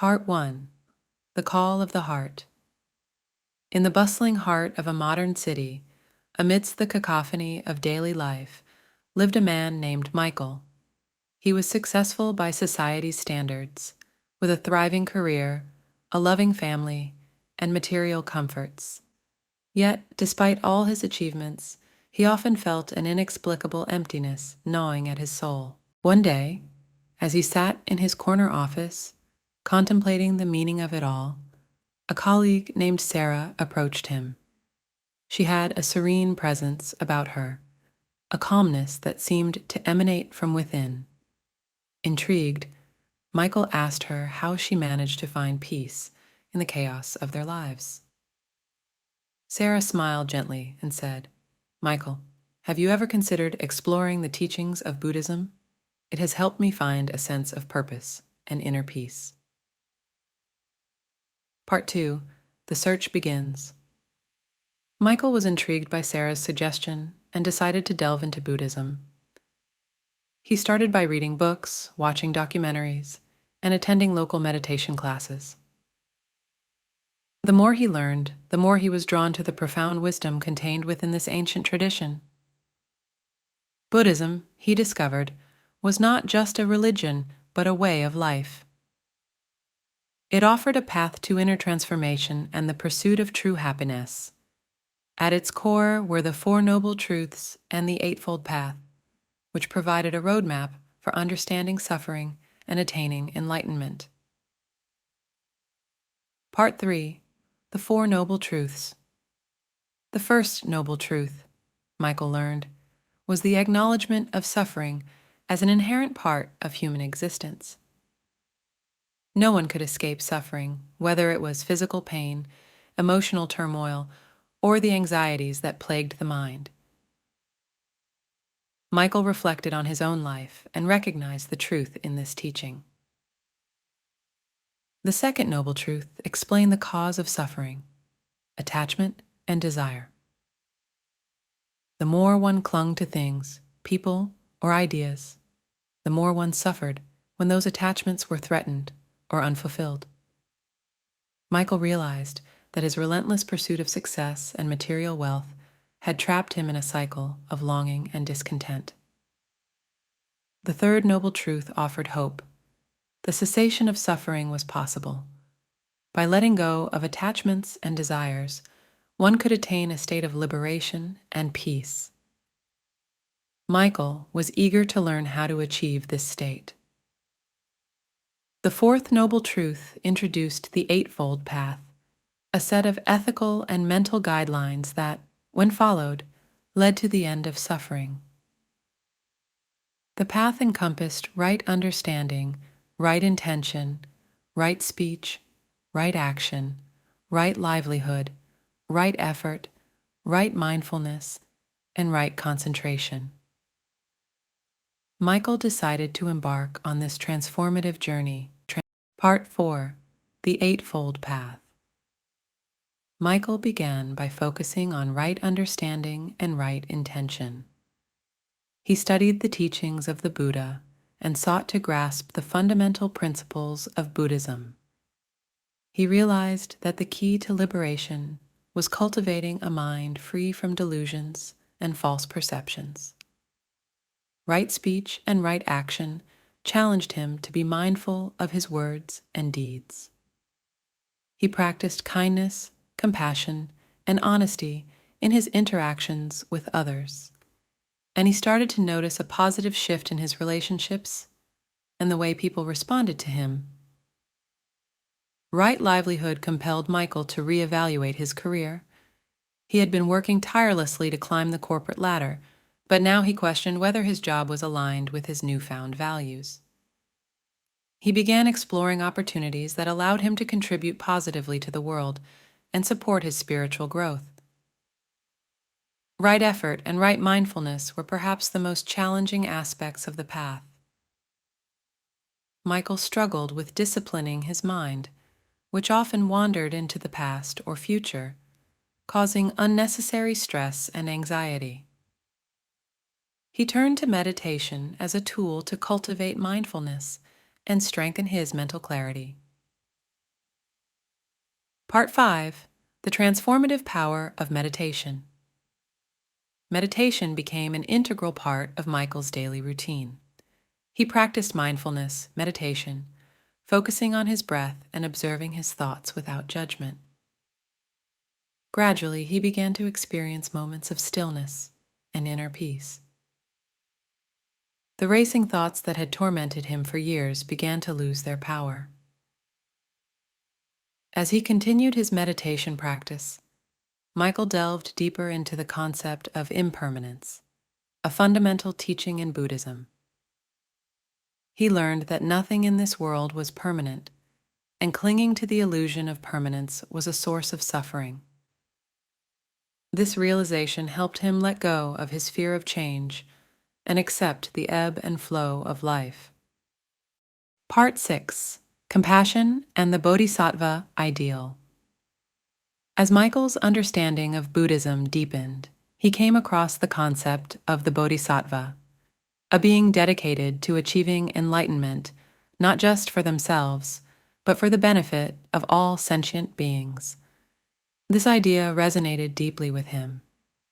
Part 1. The Call of the Heart. In the bustling heart of a modern city, amidst the cacophony of daily life, lived a man named Michael. He was successful by society's standards, with a thriving career, a loving family, and material comforts. Yet, despite all his achievements, he often felt an inexplicable emptiness gnawing at his soul. One day, as he sat in his corner office, contemplating the meaning of it all, a colleague named Sarah approached him. She had a serene presence about her, a calmness that seemed to emanate from within. Intrigued, Michael asked her how she managed to find peace in the chaos of their lives. Sarah smiled gently and said, "Michael, have you ever considered exploring the teachings of Buddhism? It has helped me find a sense of purpose and inner peace." Part 2. The Search Begins. Michael was intrigued by Sarah's suggestion and decided to delve into Buddhism. He started by reading books, watching documentaries, and attending local meditation classes. The more he learned, the more he was drawn to the profound wisdom contained within this ancient tradition. Buddhism, he discovered, was not just a religion, but a way of life. It offered a path to inner transformation and the pursuit of true happiness. At its core were the Four Noble Truths and the Eightfold Path, which provided a roadmap for understanding suffering and attaining enlightenment. Part 3. The Four Noble Truths. The first noble truth, Michael learned, was the acknowledgement of suffering as an inherent part of human existence. No one could escape suffering, whether it was physical pain, emotional turmoil, or the anxieties that plagued the mind. Michael reflected on his own life and recognized the truth in this teaching. The second noble truth explained the cause of suffering: attachment and desire. The more one clung to things, people, or ideas, the more one suffered when those attachments were threatened or unfulfilled. Michael realized that his relentless pursuit of success and material wealth had trapped him in a cycle of longing and discontent. The third noble truth offered hope. The cessation of suffering was possible. By letting go of attachments and desires, one could attain a state of liberation and peace. Michael was eager to learn how to achieve this state. The fourth noble truth introduced the Eightfold Path, a set of ethical and mental guidelines that, when followed, led to the end of suffering. The path encompassed right understanding, right intention, right speech, right action, right livelihood, right effort, right mindfulness, and right concentration. Michael decided to embark on this transformative journey. Part 4. The Eightfold Path. Michael began by focusing on right understanding and right intention. He studied the teachings of the Buddha and sought to grasp the fundamental principles of Buddhism. He realized that the key to liberation was cultivating a mind free from delusions and false perceptions. Right speech and right action challenged him to be mindful of his words and deeds. He practiced kindness, compassion, and honesty in his interactions with others, and he started to notice a positive shift in his relationships and the way people responded to him. Right livelihood compelled Michael to reevaluate his career. He had been working tirelessly to climb the corporate ladder, but now he questioned whether his job was aligned with his newfound values. He began exploring opportunities that allowed him to contribute positively to the world and support his spiritual growth. Right effort and right mindfulness were perhaps the most challenging aspects of the path. Michael struggled with disciplining his mind, which often wandered into the past or future, causing unnecessary stress and anxiety. He turned to meditation as a tool to cultivate mindfulness and strengthen his mental clarity. Part 5. The transformative power of meditation. Meditation became an integral part of Michael's daily routine. He practiced mindfulness, meditation, focusing on his breath and observing his thoughts without judgment. Gradually, he began to experience moments of stillness and inner peace. The racing thoughts that had tormented him for years began to lose their power. As he continued his meditation practice, Michael delved deeper into the concept of impermanence, a fundamental teaching in Buddhism. He learned that nothing in this world was permanent, and clinging to the illusion of permanence was a source of suffering. This realization helped him let go of his fear of change and accept the ebb and flow of life. Part 6. Compassion and the Bodhisattva Ideal. As Michael's understanding of Buddhism deepened, he came across the concept of the Bodhisattva, a being dedicated to achieving enlightenment not just for themselves, but for the benefit of all sentient beings. This idea resonated deeply with him,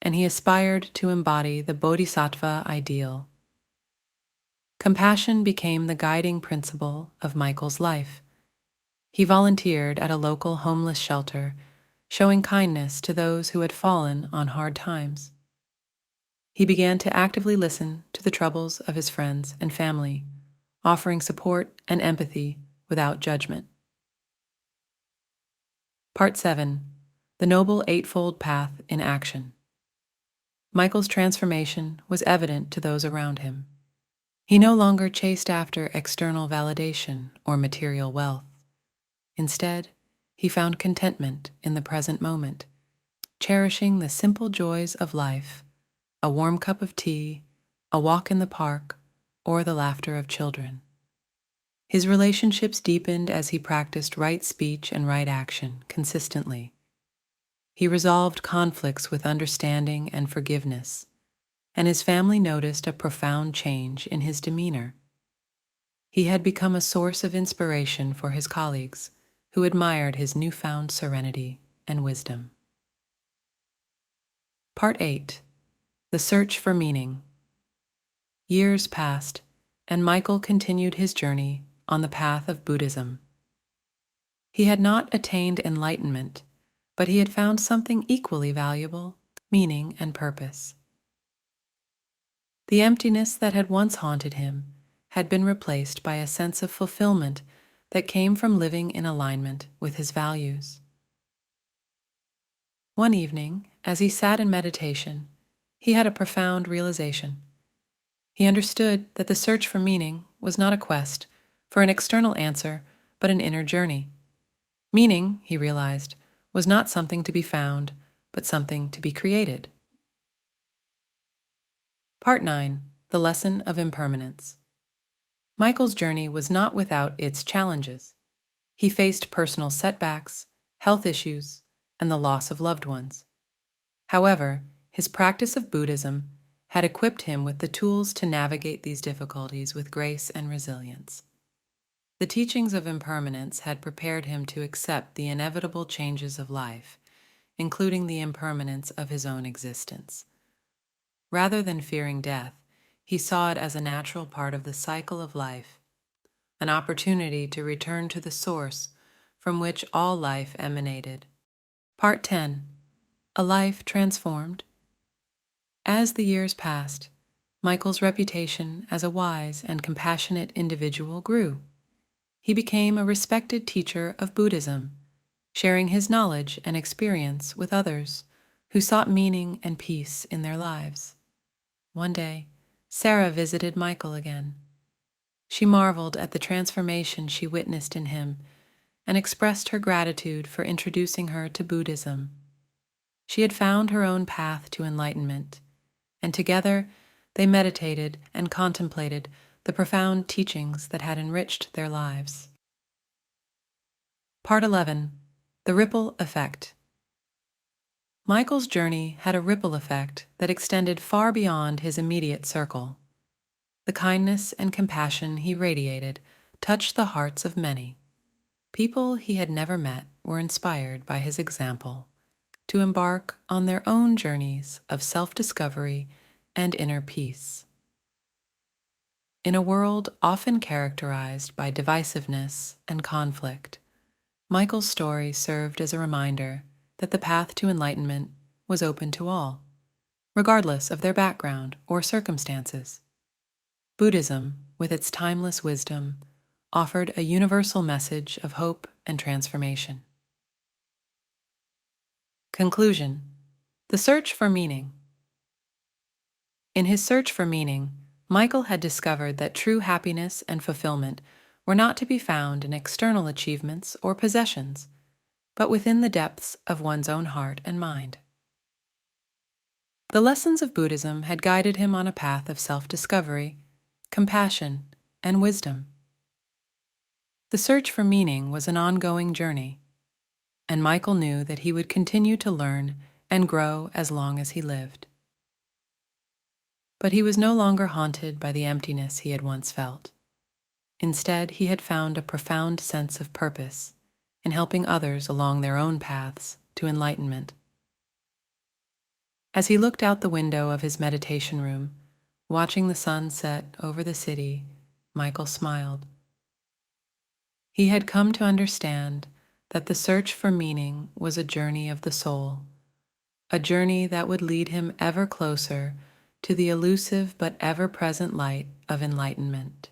and he aspired to embody the Bodhisattva ideal. Compassion became the guiding principle of Michael's life. He volunteered at a local homeless shelter, showing kindness to those who had fallen on hard times. He began to actively listen to the troubles of his friends and family, offering support and empathy without judgment. Part 7. The Noble Eightfold Path in Action. Michael's transformation was evident to those around him. He no longer chased after external validation or material wealth. Instead, he found contentment in the present moment, cherishing the simple joys of life, a warm cup of tea, a walk in the park, or the laughter of children. His relationships deepened as he practiced right speech and right action consistently. He resolved conflicts with understanding and forgiveness, and his family noticed a profound change in his demeanor. He had become a source of inspiration for his colleagues, who admired his newfound serenity and wisdom. Part 8. The Search for Meaning. Years passed, and Michael continued his journey on the path of Buddhism. He had not attained enlightenment, but he had found something equally valuable: meaning and purpose. The emptiness that had once haunted him had been replaced by a sense of fulfillment that came from living in alignment with his values. One evening, as he sat in meditation, he had a profound realization. He understood that the search for meaning was not a quest for an external answer, but an inner journey. Meaning, he realized, was not something to be found, but something to be created. Part 9. The Lesson of Impermanence. Michael's journey was not without its challenges. He faced personal setbacks, health issues, and the loss of loved ones. However, his practice of Buddhism had equipped him with the tools to navigate these difficulties with grace and resilience. The teachings of impermanence had prepared him to accept the inevitable changes of life, including the impermanence of his own existence. Rather than fearing death, he saw it as a natural part of the cycle of life, an opportunity to return to the source from which all life emanated. Part 10. A Life Transformed. As the years passed, Michael's reputation as a wise and compassionate individual grew. He became a respected teacher of Buddhism, sharing his knowledge and experience with others who sought meaning and peace in their lives. One day, Sarah visited Michael again. She marveled at the transformation she witnessed in him and expressed her gratitude for introducing her to Buddhism. She had found her own path to enlightenment, and together they meditated and contemplated the profound teachings that had enriched their lives. Part 11. The Ripple Effect. Michael's journey had a ripple effect that extended far beyond his immediate circle. The kindness and compassion he radiated touched the hearts of many. People he had never met were inspired by his example to embark on their own journeys of self-discovery and inner peace. In a world often characterized by divisiveness and conflict, Michael's story served as a reminder that the path to enlightenment was open to all, regardless of their background or circumstances. Buddhism, with its timeless wisdom, offered a universal message of hope and transformation. Conclusion: the search for meaning. In his search for meaning, Michael had discovered that true happiness and fulfillment were not to be found in external achievements or possessions, but within the depths of one's own heart and mind. The lessons of Buddhism had guided him on a path of self-discovery, compassion, and wisdom. The search for meaning was an ongoing journey, and Michael knew that he would continue to learn and grow as long as he lived. But he was no longer haunted by the emptiness he had once felt. Instead, he had found a profound sense of purpose in helping others along their own paths to enlightenment. As he looked out the window of his meditation room, watching the sun set over the city, Michael smiled. He had come to understand that the search for meaning was a journey of the soul, a journey that would lead him ever closer to the elusive but ever-present light of enlightenment.